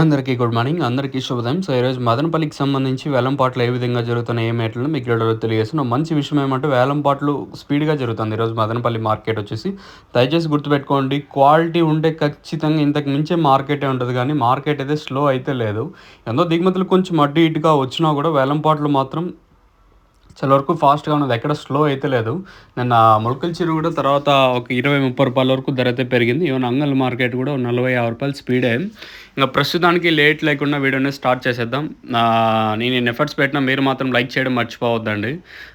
అందరికీ good morning. అందరికీ శుభోదయం. సో, ఈరోజు మదనపల్లికి సంబంధించి వేలంపాట్లు ఏ విధంగా జరుగుతున్నాయి, ఏ మేటలను మీకు ఈరోజు తెలియజేస్తున్నాను. మంచి విషయం ఏమంటే వేలంపాట్లు స్పీడ్‌గా జరుగుతుంది ఈరోజు మదనపల్లి మార్కెట్ వచ్చేసి. దయచేసి గుర్తుపెట్టుకోండి, క్వాలిటీ ఉంటే ఖచ్చితంగా ఇంతకు మించే మార్కెటే ఉంటది గానీ, మార్కెట్ అయితే స్లో అయితే లేదు. ఎంతో దిగుమతులు కొంచెం అటు ఇటుగా వచ్చినా కూడా వేలంపాట్లు మాత్రం చాలా వరకు ఫాస్ట్‌గా ఉన్నది. ఎక్కడ స్లో అయితే లేదు. నిన్న మొలకల చెరువు కూడా తర్వాత ఒక రూ. 20, 30 వరకు ధర అయితే పెరిగింది. ఈవెన్ అంగల్ మార్కెట్ కూడా రూ. 40, 50 స్పీడే. ఇంక ప్రస్తుతానికి లేట్ లేకుండా వీడియోని స్టార్ట్ చేసేద్దాం. నేను ఇన్ని ఎఫర్ట్స్ పెట్టినా మీరు మాత్రం లైక్ చేయడం మర్చిపోవద్దండి.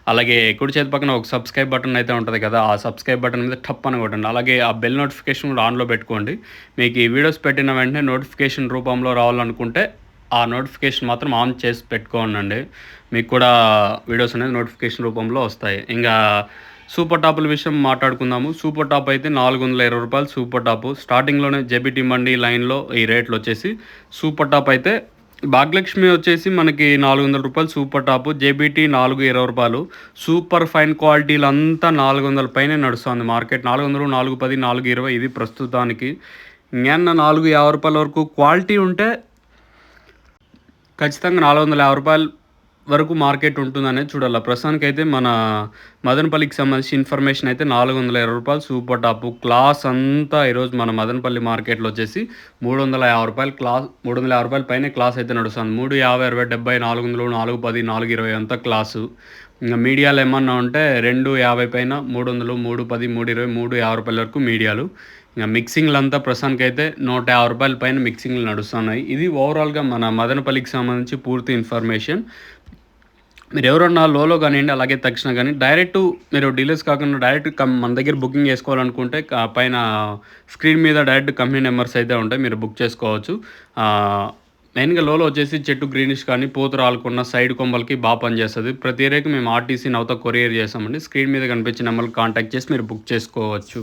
అలాగే కుడి చేతి పక్కన ఒక సబ్స్క్రైబ్ బటన్ అయితే ఉంటది కదా! ఆ సబ్స్క్రైబ్ బటన్ మీద టప్ అని కొట్టండి. అలాగే ఆ బెల్ నోటిఫికేషన్ కూడా ఆన్‌లో పెట్టుకోండి. మీకు ఈ వీడియోస్ పెట్టిన వెంటనే నోటిఫికేషన్ రూపంలో రావాలనుకుంటే ఆ నోటిఫికేషన్ మాత్రం ఆన్ చేసి పెట్టుకోండి. మీకు కూడా వీడియోస్ అనేది నోటిఫికేషన్ రూపంలో వస్తాయి. ఇంకా సూపర్ టాపుల విషయం మాట్లాడుకుందాము. సూపర్ టాప్ అయితే రూ. 420 సూపర్ టాపు. స్టార్టింగ్‌లోనే జేబీటీ మండీ లైన్‌లో ఈ రేట్లు వచ్చేసి సూపర్ టాప్ అయితే భాగ్యలక్ష్మి వచ్చేసి మనకి రూ. 400 సూపర్ టాపు. జేబీటీ రూ. 420. సూపర్ ఫైన్ క్వాలిటీలంతా 400 పైనే నడుస్తుంది మార్కెట్. 400, 410, 420 ఇది ప్రస్తుతానికి. ఇంకేమన్నా రూ. 450 వరకు క్వాలిటీ ఉంటే ఖచ్చితంగా రూ. 450 వరకు మార్కెట్ ఉంటుందనేది చూడాలి. ప్రస్తుతానికైతే మన మదనపల్లికి సంబంధించి ఇన్ఫర్మేషన్ అయితే రూ. 420 సూపర్ టాపు. క్లాస్ అంతా ఈరోజు మన మదనపల్లి మార్కెట్‌లో వచ్చేసి రూ. 350 క్లాస్, రూ. 350 పైనే క్లాస్ అయితే నడుస్తుంది. 350, 60, 70, 400, 410, 420 అంతా క్లాసు. ఇంక మీడియాలు ఏమన్నా ఉంటే 250 పైన 300, 310, 320, రూ. 350 వరకు మీడియాలు. ఇంక మిక్సింగ్‌లంతా ప్రస్తుతానికైతే రూ. 150 పైన మిక్సింగ్‌లు నడుస్తున్నాయి. ఇది ఓవరాల్‌గా మన మదనపల్లికి సంబంధించి పూర్తి ఇన్ఫర్మేషన్. మీరు ఎవరన్నా లోలో కానియండి, అలాగే తక్షణ కానీ డైరెక్టు మీరు డీలర్స్ కాకుండా డైరెక్ట్ మన దగ్గర బుకింగ్ చేసుకోవాలనుకుంటే పైన స్క్రీన్ మీద డైరెక్ట్ కంపెనీ నెంబర్స్ అయితే ఉంటాయి. మీరు బుక్ చేసుకోవచ్చు. మెయిన్‌గా లోలో వచ్చేసి చెట్టు గ్రీనిష్ కానీ పూత రాలకుండా సైడ్ కొమ్మలకి పనిచేస్తది. ప్రతి ఏరియాకి మేము ఆర్టీసీ నౌత కొరియర్ చేస్తామండి. స్క్రీన్ మీద కనిపించే నెంబర్‌కి కాంటాక్ట్ చేసి మీరు బుక్ చేసుకోవచ్చు.